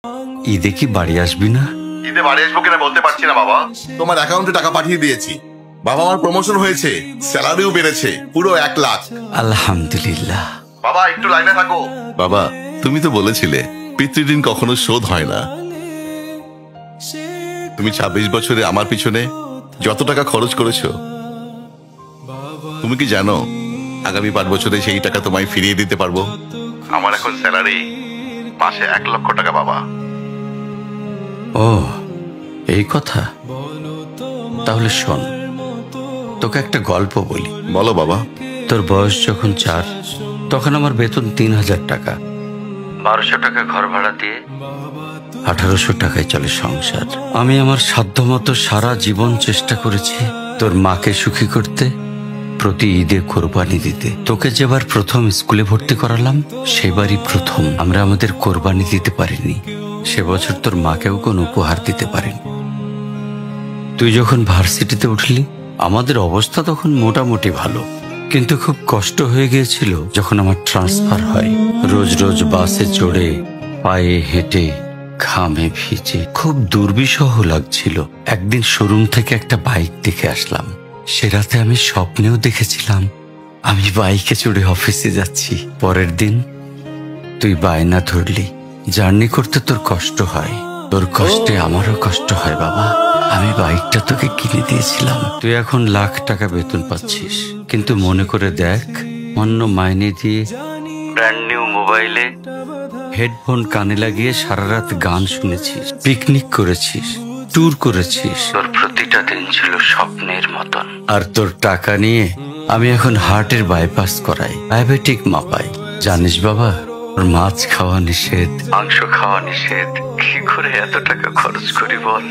ঈদে কি বাড়ি আসবি না? ঈদে বাড়ি আসবো কিনা বলতে পারছি না বাবা। তোমার অ্যাকাউন্টে টাকা পাঠিয়ে দিয়েছি। বাবা, আমার প্রমোশন হয়েছে, স্যালারিও বেড়েছে, পুরো 1 লাখ। আলহামদুলিল্লাহ। বাবা একটু লাইনে থাকো। বাবা, তুমি তো বলেছিলে পিতৃঋণ কখনো শোধ হয় না। তুমি 26 বছরে আমার পিছনে যত টাকা খরচ করেছো, তুমি কি জানো আগামী 5 বছরে সেই টাকা তোমায় ফিরিয়ে দিতে পারবো? আমার এখন স্যালারি মাসে 1 লক্ষ টাকা বাবা। ও, এই কথা। তাহলে শোন, তোকে একটা গল্প বলি। বলো বাবা। তোর বয়স যখন 4, তখন আমার বেতন 3000 টাকা। 1200 টাকা ঘর ভাড়া দিয়ে 1800 টাকায় চলে সংসার। আমি আমার সাধ্যমতো সারা জীবন চেষ্টা করেছি তোর মাকে সুখী করতে, প্রতি ঈদে কোরবানি দিতে। তোকে যেবার প্রথম স্কুলে ভর্তি করালাম, সেবারই প্রথম আমরা আমাদের কোরবানি দিতে পারিনি। সে বছর তোর মাকেও কোনো উপহার দিতে পারিনি। তুই যখন ভার্সিটিতে উঠলি, আমাদের অবস্থা তখন মোটামুটি ভালো, কিন্তু খুব কষ্ট হয়ে গিয়েছিল যখন আমার ট্রান্সফার হয়। রোজ রোজ বাসে চড়ে, পায়ে হেঁটে, ঘামে ভিজে খুব দুর্বিষহ লাগছিল। একদিন শোরুম থেকে একটা বাইক দেখে আসলাম। সে রাতে আমি স্বপ্নেও দেখেছিলাম আমি বাইকে চড়ে অফিসে যাচ্ছি। পরের দিন তুই বায়না ধরলি, জার্নি করতে তোর কষ্ট হয়। তোর কষ্টে আমারও কষ্ট হয় বাবা। আমি বাইকটা তোকে কিনে দিয়েছিলাম। তুই এখন লাখ টাকা বেতন পাচ্ছিস, কিন্তু মনে করে দেখ, অন্য মাইনে দিয়ে ব্র্যান্ড নিউ মোবাইলে হেডফোন কানে লাগিয়ে সারা রাত গান শুনেছিস, পিকনিক করেছিস, ট্যুর করেছিস। তোর প্রতিটা দিন ছিল স্বপ্নের মতন। আর তোর টাকা নিয়ে আমি এখন হার্টের বাইপাস করাই, ডায়াবেটিক মাপাই। জানিস বাবা, তোর মাছ খাওয়া নিষেধ, মাংস খাওয়া নিষেধ। কি করে এত টাকা খরচ করি বল?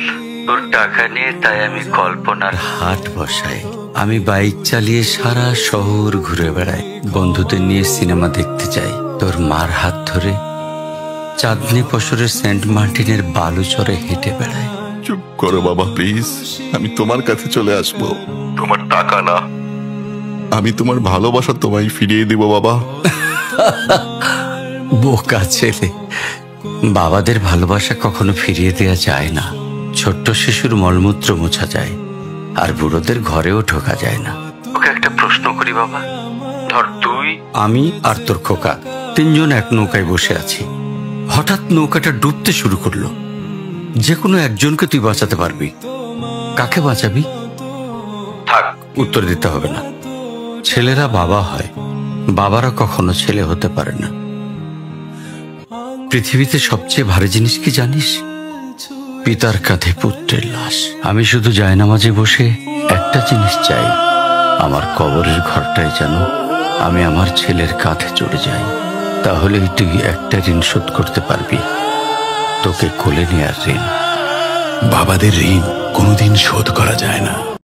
তোর টাকা নিয়ে তাই আমি কল্পনার হাট বসাই। আমি বাইক চালিয়ে সারা শহর ঘুরে বেড়াই, বন্ধুদের নিয়ে সিনেমা দেখতে যাই। তোর মার হাত ধরে চাঁদনি পশরে সেন্ট মার্টিনের বালুচরে হেঁটে বেড়াই। চুপ করো বাবা প্লিজ। আমি তোমার কাছে চলে আসবো। তোমার টাকা না, আমি তোমার ভালোবাসা তোমায় ফিরিয়ে দিব বাবা। বোকা ছেলে, বাবাদের ভালোবাসা কখনো ফিরিয়ে দেয়া যায় না। ছোট্ট শিশুর মলমূত্র মোছা যায়, আর বুড়োদের ঘরেও ঢোকা যায় না। ওকে একটা প্রশ্ন করি বাবা। ধর তুই, আমি আর তোর খোকা 3 জন এক নৌকায় বসে আছি। হঠাৎ নৌকাটা ডুবতে শুরু করলো। যে কোনো একজনকে তুই বাঁচাতে পারবি, কাকে বাঁচাবি? থাক, উত্তর দিতে হবে না। ছেলেরা বাবা হয়, বাবারা কখনো ছেলে হতে পারে না। পৃথিবীতে সবচেয়ে ভারী জিনিস কি জানিস? পিতার কাঁধে পুত্রের লাশ। আমি শুধু জায়নামাজে বসে একটা জিনিস চাই, আমার কবরের ঘরটায় যেন আমি আমার ছেলের কাঁধে চড়ে যাই। তাহলেই তুই একটা ঋণ শোধ করতে পারবি, তোকে কোলে নেয়ার ঋণ। বাবাদের ঋণ কোনোদিন শোধ করা যায় না।